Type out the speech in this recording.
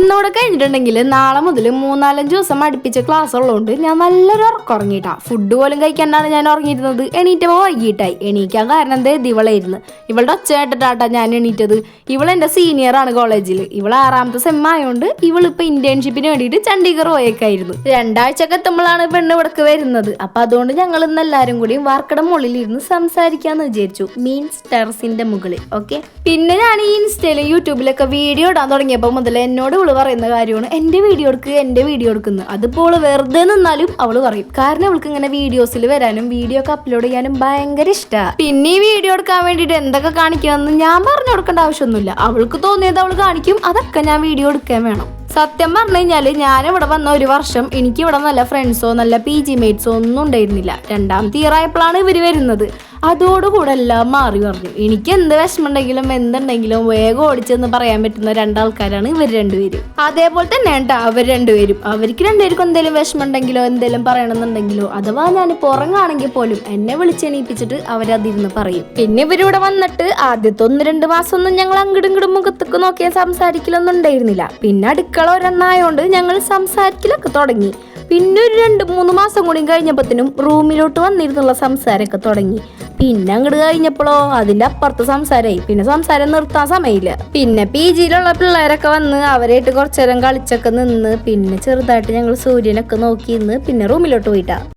ഇന്നോടെ കഴിഞ്ഞിട്ടുണ്ടെങ്കിൽ നാളെ മുതൽ 3-4 ദിവസം അടുപ്പിച്ച ക്ലാസ് ഉള്ളതുകൊണ്ട് ഞാൻ നല്ലൊരു ഉറക്കം ഉറങ്ങിയിട്ടാ. ഫുഡ് പോലും കഴിക്കാണ്ടാണ് ഞാൻ ഉറങ്ങിയിരുന്നത്. എണീറ്റപ്പോൾ വൈകിട്ടായി. എണീക്കാൻ കാരണം എന്തേ ഇവളായിരുന്നു. ഇവളുടെ ഒച്ച കേട്ടിട്ടാട്ടാ ഞാൻ എണീറ്റത്. ഇവളെൻ്റെ സീനിയറാണ് കോളേജിൽ. ഇവൾ 6ാമത്തെ സെം ആയതുകൊണ്ട് ഇവളിപ്പോൾ ഇന്റേൺഷിപ്പിന് വേണ്ടിയിട്ട് ചണ്ഡീഗഡ് പോയേക്കായിരുന്നു. 2 ആഴ്ചയൊക്കെ എത്തുമ്പോഴാണ് പെണ്ണ് ഇവിടേക്ക് വരുന്നത്. അപ്പം അതുകൊണ്ട് ഞങ്ങൾ ഇന്ന് എല്ലാവരും കൂടി വാർക്കട മുകളിലിരുന്ന് സംസാരിക്കാമെന്ന് വിചാരിച്ചു. മീൻസ് ടെറസിൻ്റെ മുകളിൽ. ഓക്കെ. പിന്നെ ഞാൻ ഈ ഇൻസ്റ്റയിലും യൂട്യൂബിലൊക്കെ വീഡിയോ ഇടാൻ തുടങ്ങിയപ്പോൾ മുതൽ എന്നോട് ഇവള് പറയുന്ന കാര്യമാണ് എൻ്റെ വീഡിയോ എടുക്കുന്നത്. അതിപ്പോൾ വെറുതെ നിന്നാലും അവള് പറയും. കാരണം അവൾക്ക് ഇങ്ങനെ വീഡിയോസിൽ വരാനും വീഡിയോ ഒക്കെ അപ്ലോഡ് ചെയ്യാനും ഭയങ്കര ഇഷ്ടമാണ്. പിന്നെ ഈ വീഡിയോ എടുക്കാൻ വേണ്ടിയിട്ട് എന്തൊക്കെ കാണിക്കണമെന്ന് ഞാൻ പറഞ്ഞു കൊടുക്കേണ്ട ആവശ്യമൊന്നുമില്ല. അവൾക്ക് തോന്നിയത് അവൾ കാണിക്കും. അതൊക്കെ ഞാൻ വീഡിയോ എടുക്കാൻ വേണം. സത്യം പറഞ്ഞു കഴിഞ്ഞാൽ ഞാനിവിടെ വന്ന 1 വർഷം എനിക്കിവിടെ നല്ല ഫ്രണ്ട്സോ നല്ല PG മേറ്റ്സോ ഒന്നും ഉണ്ടായിരുന്നില്ല. 2ാമത്തെ ഇയർ ആയപ്പോഴാണ് ഇവർ വരുന്നത്. അതോടുകൂടെ എല്ലാം മാറി പറഞ്ഞു. എനിക്ക് എന്ത് വിഷമമുണ്ടെങ്കിലും എന്തുണ്ടെങ്കിലും വേഗം ഓടിച്ചെന്ന് പറയാൻ പറ്റുന്ന 2 ആൾക്കാരാണ് ഇവർ 2 പേരും. അതേപോലെ തന്നെ കേട്ടോ അവർ 2 പേരും. അവർക്ക് 2 പേർക്കും എന്തെങ്കിലും വിഷമമുണ്ടെങ്കിലോ എന്തെങ്കിലും പറയണമെന്നുണ്ടെങ്കിലോ അഥവാ ഞാൻ പുറങ്ങാണെങ്കിൽ പോലും എന്നെ വിളിച്ചെണീപ്പിച്ചിട്ട് അവരതിരുന്ന് പറയും. പിന്നെ ഇവരിവിടെ വന്നിട്ട് ആദ്യത്തെ 1-2 മാസമൊന്നും ഞങ്ങൾ അങ്ങോട്ടും മുഖത്തേക്ക് നോക്കിയാൽ സംസാരിക്കലൊന്നും ഉണ്ടായിരുന്നില്ല. പിന്നെ അടുക്കള ഒരെണ്ണായോണ്ട് ഞങ്ങൾ സംസാരിക്കലൊക്കെ തുടങ്ങി. പിന്നെ ഒരു 2-3 മാസം കൂടി കഴിഞ്ഞപ്പോഴത്തേനും റൂമിലോട്ട് വന്നിരുന്നുള്ള സംസാരമൊക്കെ തുടങ്ങി. പിന്നെ അങ്ങോട്ട് കഴിഞ്ഞപ്പോഴോ അതിൻ്റെ അപ്പുറത്ത് സംസാരമായി. പിന്നെ സംസാരം നിർത്താൻ സമയമില്ല. പിന്നെ PGയിലുള്ള പിള്ളേരൊക്കെ വന്ന് അവരായിട്ട് കുറച്ചു നേരം കളിച്ചൊക്കെ നിന്ന് പിന്നെ ചെറുതായിട്ട് ഞങ്ങൾ സൂര്യനൊക്കെ നോക്കി നിന്ന് പിന്നെ റൂമിലോട്ട് പോയിട്ടാ.